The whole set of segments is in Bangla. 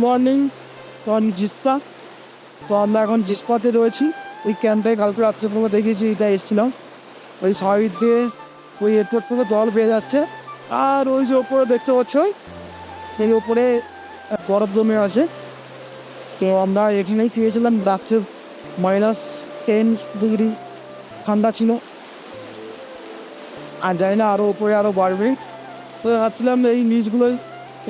মর্নিং। তো আমি জিসপা, তো আমরা এখন জিসপাতে রয়েছি। ওই ক্যাম্পে কালকে রাত্রে তোমাকে দেখেছি, এটা এসেছিলাম। ওই সাইড দিয়ে ওই এয়ারপোর্ট থেকে জল বেয়ে যাচ্ছে। আর ওই যে ওপরে দেখতে পাচ্ছ, এই ওপরে বরফ জমে আছে। তো আমরা এখানেই খেয়েছিলাম, রাত্রে -10 ডিগ্রি ঠান্ডা ছিল। আর জানি না আরও ওপরে আরও বাড়বে। তো ভাবছিলাম এই নিচগুলোই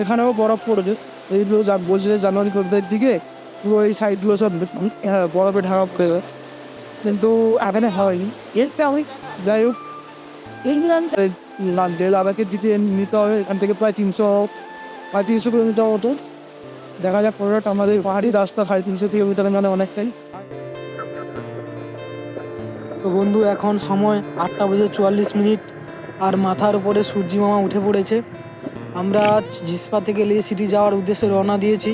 এখানেও বরফ পড়েছে। এইগুলো যা বলছে জানুয়ারি-ফেব্রুয়ারির দিকে পুরো এই সাইডগুলো সব বরফে ঢাকা পড়ে, কিন্তু এখানে হয়নি। এসতে আমি যাই হোক লাদাখের দিকে নিতে হবে। এখান থেকে প্রায় 300 কিলোমিটার মতো। দেখা যাক পরে আমাদের পাহাড়ি রাস্তা 350 কিলোমিটার মানে অনেকটাই। তো বন্ধু এখন সময় 8:44, আর মাথার উপরে সূর্যি মামা উঠে পড়েছে। আমরা জিসপা থেকে লে সিটি যাওয়ার উদ্দেশ্যে রওনা দিয়েছি।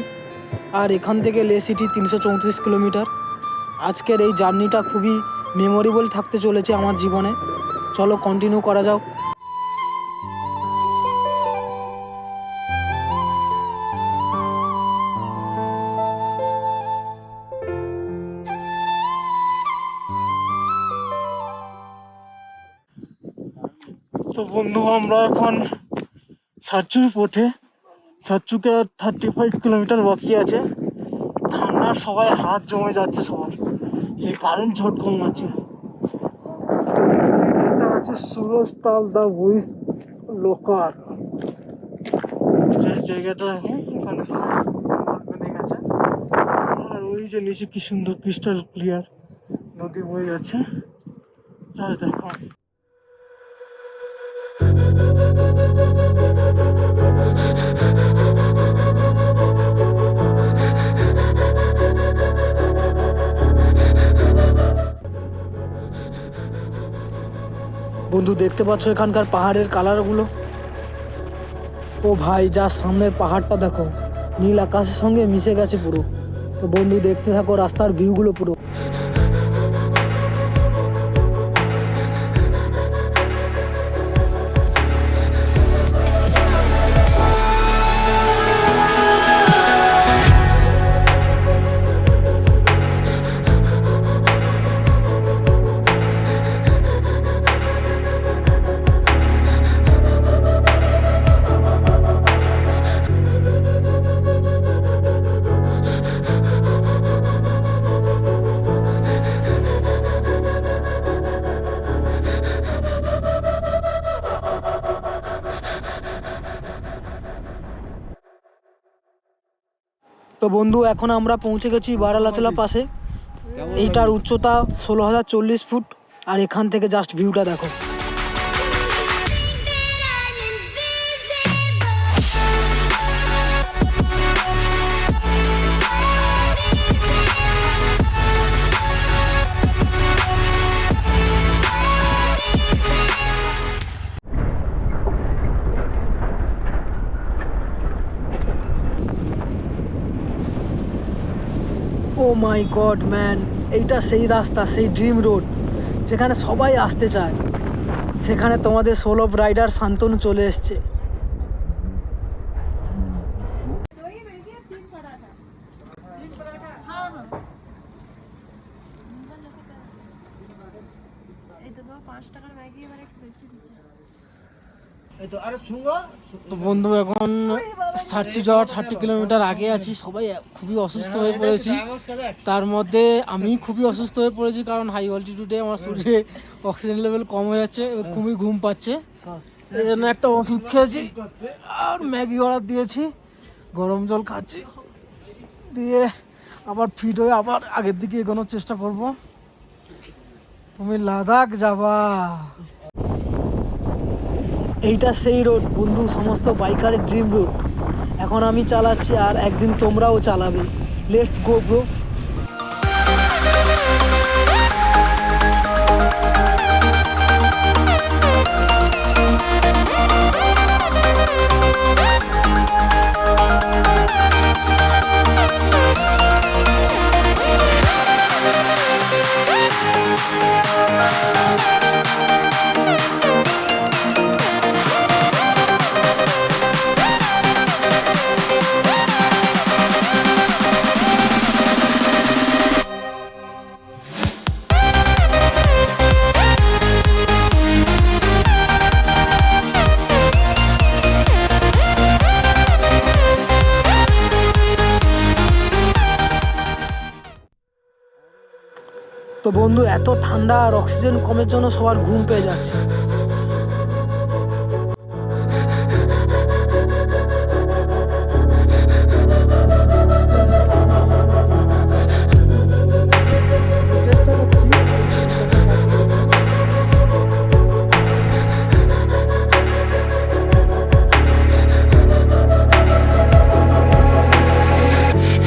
আর এখান থেকে লে সিটি 334 কিলোমিটার। আজকের এই জার্নিটা খুবই মেমোরেবল থাকতে চলেছে আমার জীবনে। চলো কন্টিনিউ করা যাও। তো বন্ধু আমরা এখন সাতচুর পথে। সাতচুকে 35 কিলোমিটার বাকি আছে। ঠান্ডার সবাই হাত জমে যাচ্ছে, সবার সেই কারেন্ট ঝটকা মারছে। এটা আছে সুরজতাল দা ভুইস লোকার, যে জায়গাটা এখানে গেছে। আর ওই যে নিচে কি সুন্দর ক্রিস্টাল ক্লিয়ার নদী বয়ে যাচ্ছে, জাস্ট দেখো। বন্ধু দেখতে পাচ্ছ এখানকার পাহাড়ের কালারগুলো? ও ভাই, যা সামনের পাহাড়টা দেখো, নীল আকাশের সঙ্গে মিশে গেছে পুরো। তো বন্ধু দেখতে থাকো রাস্তার ভিউগুলো পুরো। তো বন্ধু এখন আমরা পৌঁছে গেছি বারালাচলা পাশে। এইটার উচ্চতা 16,040 ফুট। আর এখান থেকে জাস্ট ভিউটা দেখো। ও মাই গড ম্যান, এইটা সেই রাস্তা, সেই ড্রিম রোড যেখানে সবাই আসতে চায়। সেখানে তোমাদের সোলো রাইডার শান্তনু চলে এসছে। তো বন্ধু এখন সাতচু যাওয়ার 30 কিলোমিটার আগে আছি। সবাই খুবই অসুস্থ হয়ে পড়েছি, তার মধ্যে আমি খুবই অসুস্থ হয়ে পড়েছি, কারণ হাই অল্টিটিউডে আমার শরীরে অক্সিজেন লেভেল কম হয়ে যাচ্ছে, খুবই ঘুম পাচ্ছে। এই জন্য একটা ওষুধ খেয়েছি আর ম্যাগি অর্ডার দিয়েছি, গরম জল খাচ্ছি, দিয়ে আবার ফিট হয়ে আবার আগের দিকে এগোনোর চেষ্টা করব। তুমি লাদাখ যাবা? এইটা সেই রোড বন্ধু, সমস্ত বাইকারের ড্রিম রোড। এখন আমি চালাচ্ছি, আর একদিন তোমরাও চালাবে। Let's go bro. তো বন্ধু, এত ঠান্ডা আর অক্সিজেন কমের জন্য সবার ঘুম পেয়ে যাচ্ছে।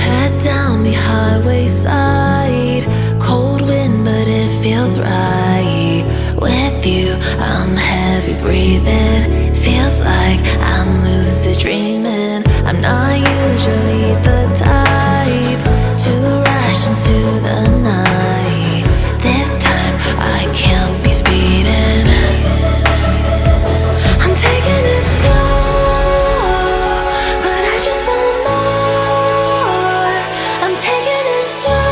Head down the highway side, cold wind, but it feels right. With you, I'm heavy breathing. Feels like I'm lucid dreaming. I'm not usually the type to rush into the night. This time I can't be speeding. I'm taking it slow, but I just want more. I'm taking it slow,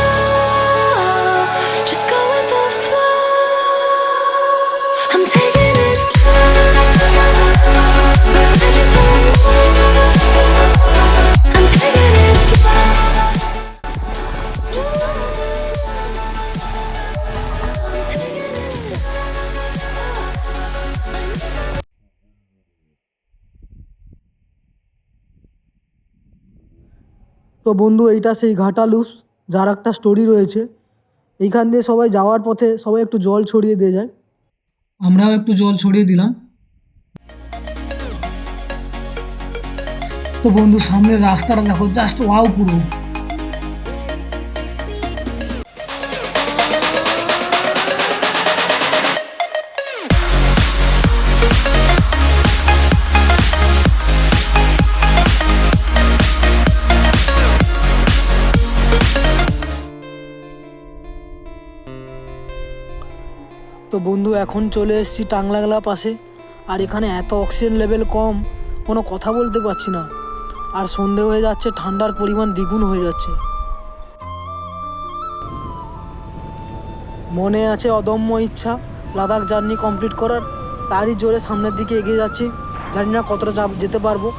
just go with the flow. I'm taking it slow, but I just want more. I'm taking it slow, just go with the flow. I'm taking it slow. তো বন্ধু, এইটা সেই ঘাটা লুপস, যার একটা স্টোরি রয়েছে। এইখান দিয়ে সবাই যাওয়ার পথে সবাই একটু জল ছড়িয়ে দিয়ে যায়। আমরাও একটু জল ছড়িয়ে দিলাম। তো বন্ধু, সামনের রাস্তাটা দেখো, জাস্ট ওয়াও পুরো। তো বন্ধু, এখন চলে এসেছি টাংলাগলা পাশে। আর এখানে এত অক্সিজেন লেভেল কম, কোনো কথা বলতে পারছি না। আর সন্ধে হয়ে যাচ্ছে, ঠান্ডার পরিমাণ দ্বিগুণ হয়ে যাচ্ছে। মনে আছে অদম্য ইচ্ছা লাদাখ জার্নি কমপ্লিট করার, তারই জোরে সামনের দিকে এগিয়ে যাচ্ছি। জানি না কতটা যেতে পারবো।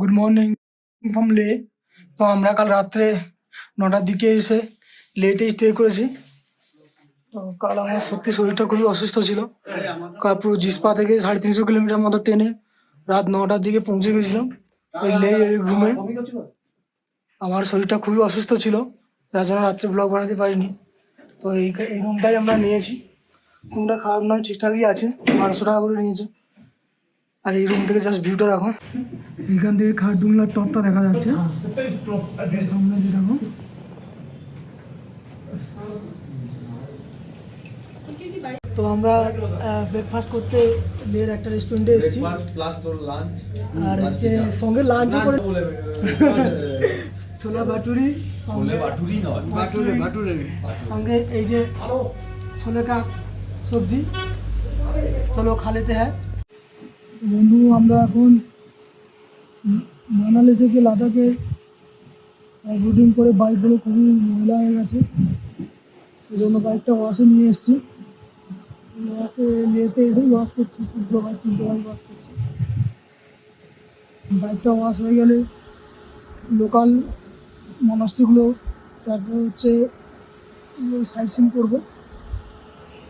গুড মর্নিং ফ্রম লে। তো আমরা কাল রাত্রে 9টার দিকে এসে লেটেই স্টে করেছি। তো কাল আমার সত্যি শরীরটা খুবই অসুস্থ ছিল। কাল পুরো জিসপা থেকে 350 কিলোমিটার মতো ট্রেনে রাত 9টার দিকে পৌঁছে গেছিলাম ওই লে রুমে। আমার শরীরটা খুবই অসুস্থ ছিল, যার জন্য রাত্রে ব্লগ বানাতে পারিনি। তো এই রুমটাই আমরা নিয়েছি। রুমটা খারাপ নয়, ঠিকঠাকই আছে। 1200 টাকা করে নিয়েছে। আর এই রুম থেকে জাস্ট ভিউটা দেখো, এখান থেকে খারদুংলার টপটা দেখা যাচ্ছে সামনে দিয়ে। দেখো, তো আমরা ব্রেকফাস্ট করতে লের একটা রেস্টুরেন্টে এসেছি। আর হচ্ছে সঙ্গে লাঞ্চও করে, ছোলা ভাটুরি সঙ্গে এই যে ছোলে কা সবজি। চলো খা লেতে হ্যাঁ বন্ধু। আমরা এখন মানালি থেকে লাদাখে রুটিং করে বাইকগুলো খুবই ময়লা হয়ে গেছে, এই জন্য বাইকটা ওয়াশে নিয়ে এসেছি। লেতে এসেই ওয়াশ করছি, শুদ্ধ বাইক 3টে বাইক ওয়াশ করছি। বাইকটা ওয়াশ হয়ে গেলে লোকাল মনাস্ট্রিগুলো, তারপর হচ্ছে সাইট সিন করবো।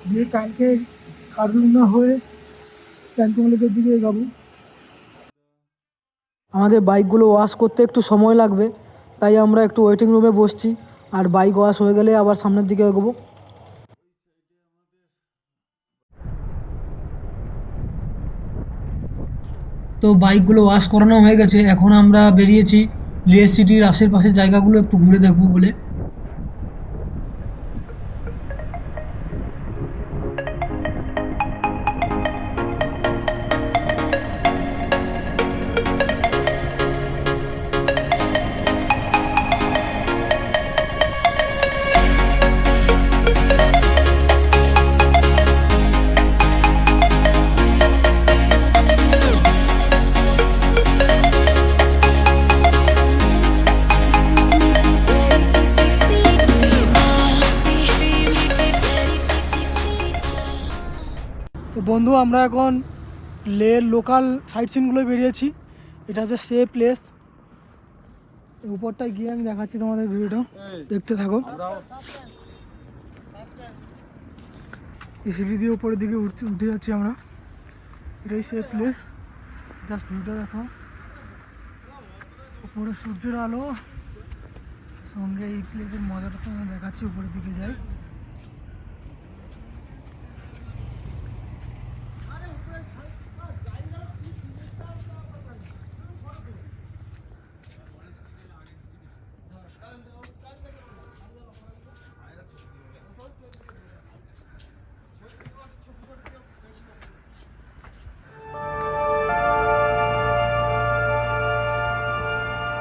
দিয়ে কালকে খারদুংলা হয়ে প্যান্টুং লেকের দিকে এগাবো। আমাদের বাইকগুলো ওয়াশ করতে একটু সময় লাগবে, তাই আমরা একটু ওয়েটিং রুমে বসছি। আর বাইক ওয়াশ হয়ে গেলে আবার সামনের দিকে এগোবো। তো বাইকগুলো ওয়াশ করানো হয়ে গেছে। এখন আমরা বেরিয়েছি লে সিটির আশেপাশের জায়গাগুলো একটু ঘুরে দেখবো বলে। আমরা এখন লের লোকাল সাইট সিনগুলো বেরিয়েছি। এটা হচ্ছে সে প্লেস, উপরটায় গিয়ে আমি দেখাচ্ছি তোমাদের, ভিডিওটা দেখতে থাকো। এই সিঁড়ি দিয়ে উপরের দিকে উঠে যাচ্ছি আমরা। এটাই সে প্লেস, জাস্ট ভিউটা দেখো, উপরে সূর্যের আলো সঙ্গে এই প্লেসের মজাটা তো আমি দেখাচ্ছি। উপরের দিকে যাই,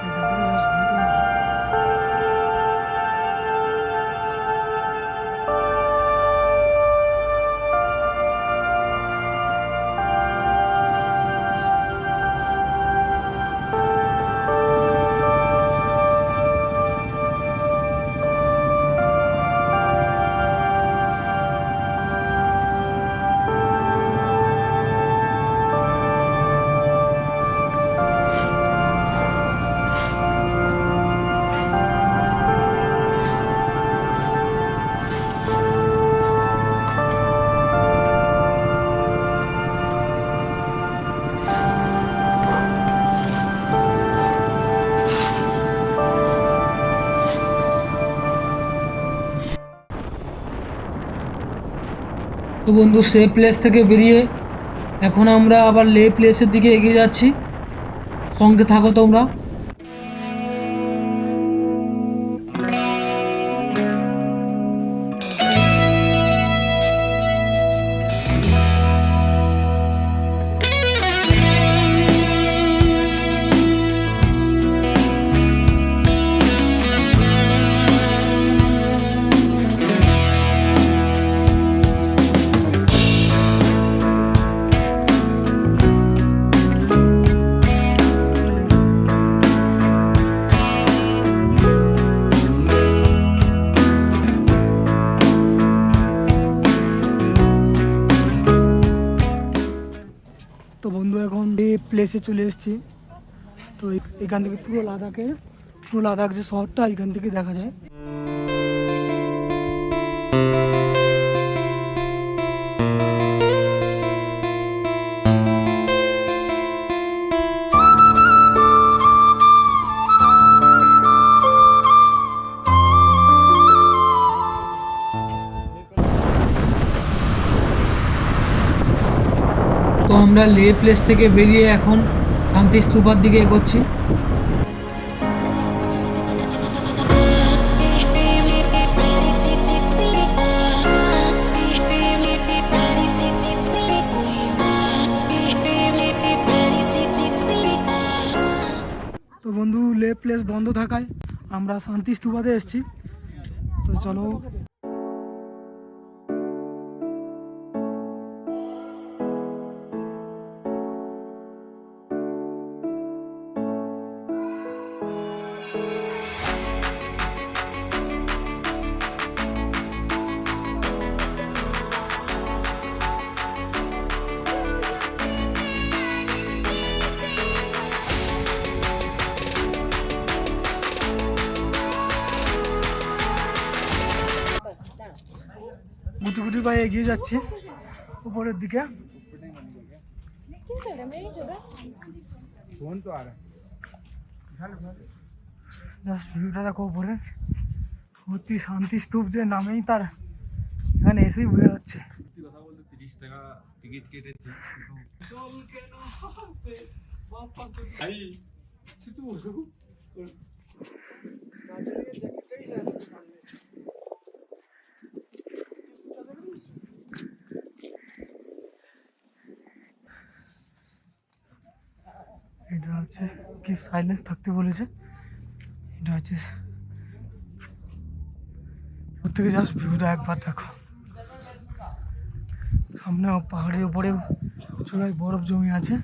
এখান থেকে জাস্ট ভিউটা দেখো। তো বন্ধু, সে প্লেস থেকে বেরিয়ে এখন আমরা আবার লে প্লেসের দিকে এগিয়ে যাচ্ছি। সঙ্গে থাকো তোমরা। তো বন্ধু, এখন এই প্লেসে চলে এসেছি। তো এখান থেকে পুরো লাদাখ যে শহরটা এখান থেকে দেখা যায়। তো আমরা লে প্লেস থেকে বেরিয়ে এখন শান্তি স্তূপার দিকে এগোচ্ছি। তো বন্ধু, লে প্লেস বন্ধ থাকায় আমরা শান্তি স্তূপাতে এসেছি। তো চলো। গুটি গুটি পায়ে এগিয়ে যাচ্ছে উপরের দিকে। জাস্ট ভিউটা দেখো উপরে, সত্যি শান্তি স্তূপ যে নামেই তার, এখানে এসেই বোঝা যাচ্ছে। এটা হচ্ছে কি সাইলেন্স থাকতে বলেছে। এটা হচ্ছে ওর থেকে জাস্ট ভিউটা একবার দেখো। সামনে পাহাড়ের উপরে চূড়ায় বরফ জমে আছে।